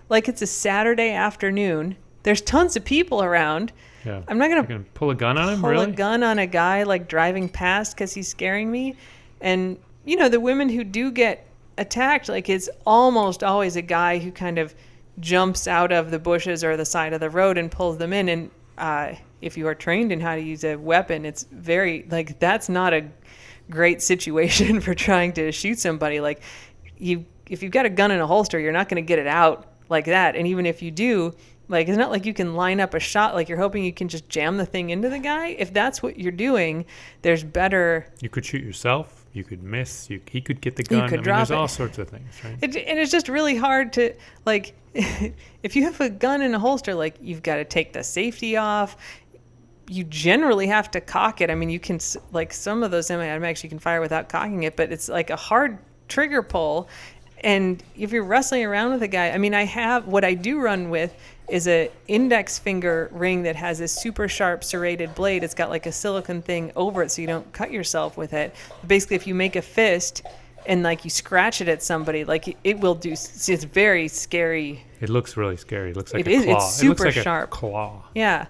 It's a Saturday afternoon. There's tons of people around. Yeah. I'm not gonna pull a gun on him. Pull really? a gun on a guy like driving past because he's scaring me. And the women who do get attacked, like it's almost always a guy who kind of jumps out of the bushes or the side of the road and pulls them in. And if you are trained in how to use a weapon, it's very, like, that's not a great situation for trying to shoot somebody. Like, if you've got a gun in a holster, you're not going to get it out like that. And even if you do, like, it's not like you can line up a shot like you're hoping you can just jam the thing into the guy. If that's what you're doing, there's better. You could shoot yourself. You could miss. He could get the gun. You could drop there's it. all sorts of things, right? And it's just really hard to, like, if you have a gun in a holster, like, you've got to take the safety off. You generally have to cock it. I mean, you can, like, some of those semi-automatics you can fire without cocking it, but it's like a hard trigger pull. And if you're wrestling around with a guy, I mean, what I do run with is a index finger ring that has this super sharp serrated blade. It's got like a silicone thing over it so you don't cut yourself with it. Basically, if you make a fist and like you scratch it at somebody, like it will do. It's very scary. It looks really scary. It looks like a claw. It's super it looks like sharp. A claw. Yeah.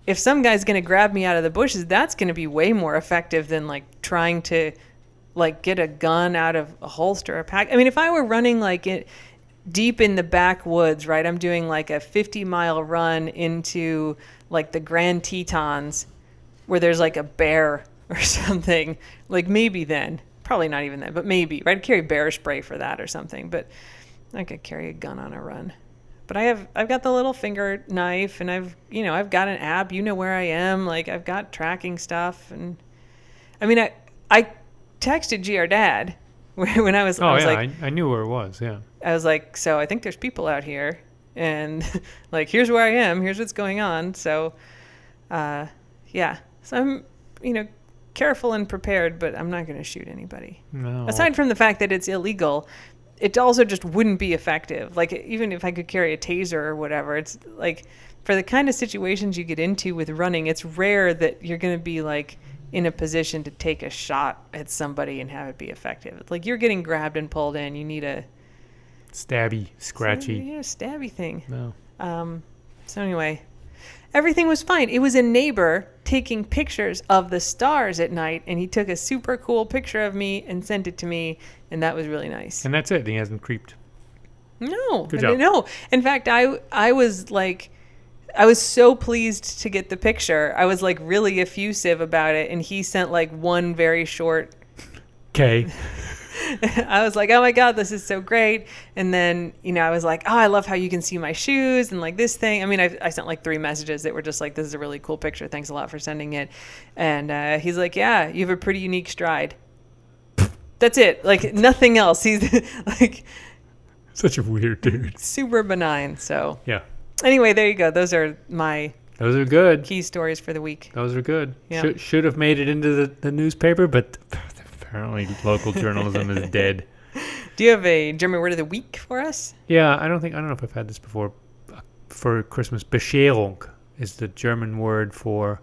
If some guy's going to grab me out of the bushes, that's going to be way more effective than like trying to like get a gun out of a holster or pack. I mean, if I were running like it deep in the backwoods, right? I'm doing like a 50-mile run into like the Grand Tetons where there's like a bear or something. Like maybe then. Probably not even then, but maybe. Right? I'd carry bear spray for that or something. But I could carry a gun on a run. But I've got the little finger knife, and I've got an app. You know where I am. Like I've got tracking stuff, and I mean I texted G, our dad, when I was. Oh, I was yeah, like, I knew where it was, yeah. I was like, so I think there's people out here, and like here's where I am. Here's what's going on. So, yeah. So I'm careful and prepared, but I'm not going to shoot anybody. No. Aside from the fact that it's illegal, it also just wouldn't be effective. Like even if I could carry a taser or whatever, it's like for the kind of situations you get into with running, it's rare that you're going to be like in a position to take a shot at somebody and have it be effective. Like you're getting grabbed and pulled in. You need a stabby, scratchy. Stabby thing. No. So anyway, everything was fine. It was a neighbor taking pictures of the stars at night, and he took a super cool picture of me and sent it to me, and that was really nice. And that's it. He hasn't creeped. No. Good job. No. In fact, I was like, I was so pleased to get the picture. I was like really effusive about it, and he sent like one very short. Okay. I was like, oh my God, this is so great. And then, I was like, oh, I love how you can see my shoes and like this thing. I mean, I sent like 3 messages that were just like, this is a really cool picture. Thanks a lot for sending it. And he's like, yeah, you have a pretty unique stride. That's it. Like nothing else. He's like such a weird dude. Super benign. So yeah. Anyway, there you go. Those are good. Key stories for the week. Those are good. Yeah. Should have made it into the newspaper, but apparently local journalism is dead. Do you have a German word of the week for us? Yeah, I don't know if I've had this before. For Christmas, Bescherung is the German word for,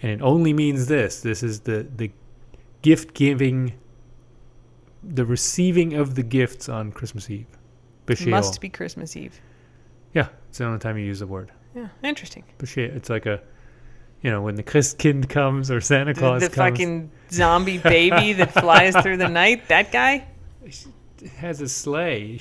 and it only means this. This is the gift giving, the receiving of the gifts on Christmas Eve. Bescherung. Must be Christmas Eve. Yeah, it's the only time you use the word. Yeah, interesting. It's like a, when the Christkind comes or Santa Claus the comes. Fucking zombie baby that flies through the night. That guy? It has a sleigh.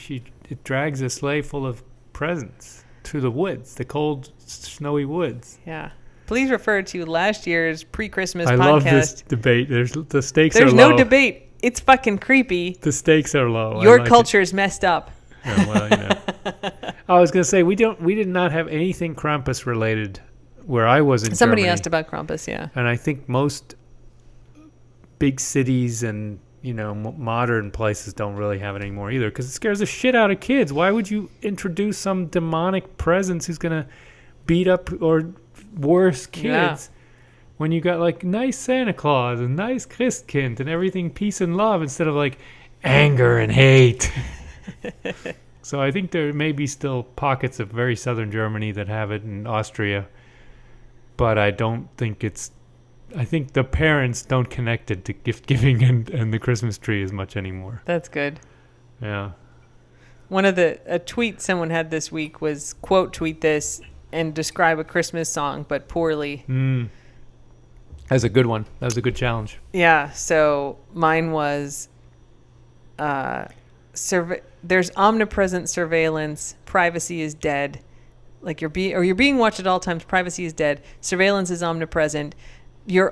It drags a sleigh full of presents to the woods, the cold, snowy woods. Yeah. Please refer to last year's pre-Christmas podcast. I love this debate. The stakes are low. There's no debate. It's fucking creepy. The stakes are low. Your culture's messed up. Yeah, well, I was going to say we did not have anything Krampus related where I was in Somebody Germany. asked about Krampus, yeah. And I think most big cities and modern places don't really have it anymore either, because it scares the shit out of kids. Why would you introduce some demonic presence who's going to beat up or worse kids when you got like nice Santa Claus and nice Christkind and everything peace and love instead of like anger and hate? So I think there may be still pockets of very southern Germany that have it, in Austria, but I don't think I think the parents don't connect it to gift giving and the Christmas tree as much anymore. That's good. Yeah. A tweet someone had this week was, quote, tweet this and describe a Christmas song, but poorly. That's a good one. That was a good challenge. Yeah. So mine was, there's omnipresent surveillance. Privacy is dead. Like you're being watched at all times. Privacy is dead. Surveillance is omnipresent. You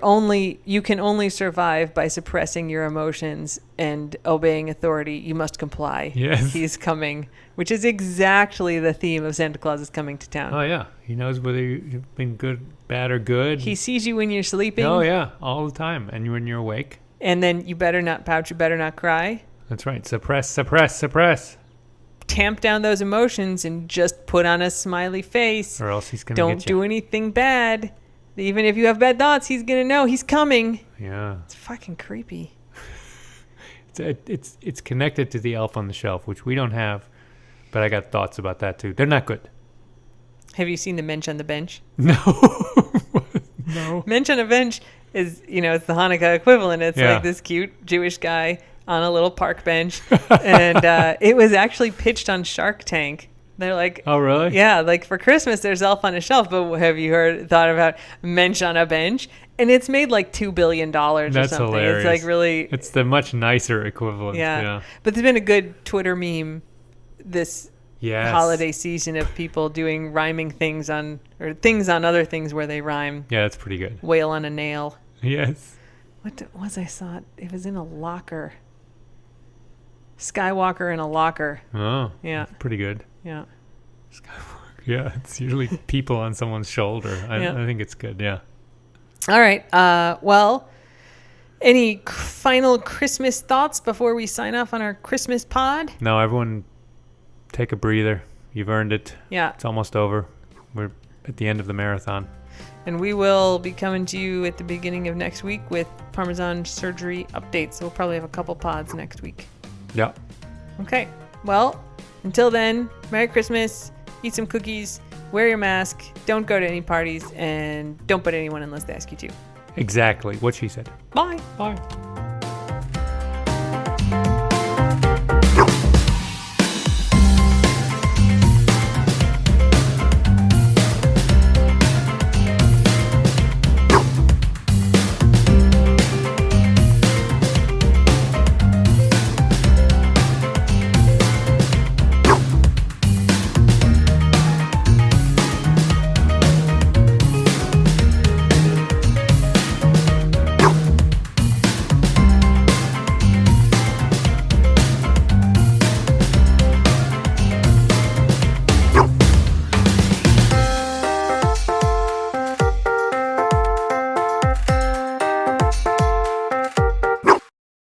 can only survive by suppressing your emotions and obeying authority. You must comply. Yes. He's coming, which is exactly the theme of Santa Claus is Coming to Town. Oh yeah. He knows whether you've been good, bad, or good. He sees you when you're sleeping. Oh yeah, all the time, and when you're awake. And then you better not pout. You better not cry. That's right. Suppress, suppress, suppress. Tamp down those emotions and just put on a smiley face. Or else he's going to get you. Don't do anything bad. Even if you have bad thoughts, he's going to know he's coming. Yeah. It's fucking creepy. It's connected to the elf on the shelf, which we don't have, but I got thoughts about that too. They're not good. Have you seen the Mensch on the Bench? No. No. Mensch on a Bench is, it's the Hanukkah equivalent. It's Yeah. like this cute Jewish guy on a little park bench. And it was actually pitched on Shark Tank. They're like, oh, really? Yeah, like for Christmas, there's Elf on a Shelf, but have you thought about Mensch on a Bench? And it's made like $2 billion or That's something. hilarious. It's like really... It's the much nicer equivalent. Yeah. But there's been a good Twitter meme this Yes. holiday season of people doing rhyming things on other things where they rhyme. Yeah, that's pretty good. Whale on a nail. Yes. What was I saw it? It was in a locker. Skywalker in a locker. Oh. Yeah. That's pretty good. Yeah. Yeah, it's usually people on someone's shoulder. Yeah. I think it's good. Yeah. All right. Well, any final Christmas thoughts before we sign off on our Christmas pod? No, everyone, take a breather. You've earned it. Yeah. It's almost over. We're at the end of the marathon. And we will be coming to you at the beginning of next week with Parmesan surgery updates. We'll probably have a couple pods next week. Yeah. Okay. Well, until then, Merry Christmas. Eat some cookies. Wear your mask. Don't go to any parties. And don't put anyone unless they ask you to. Exactly what she said. Bye. Bye.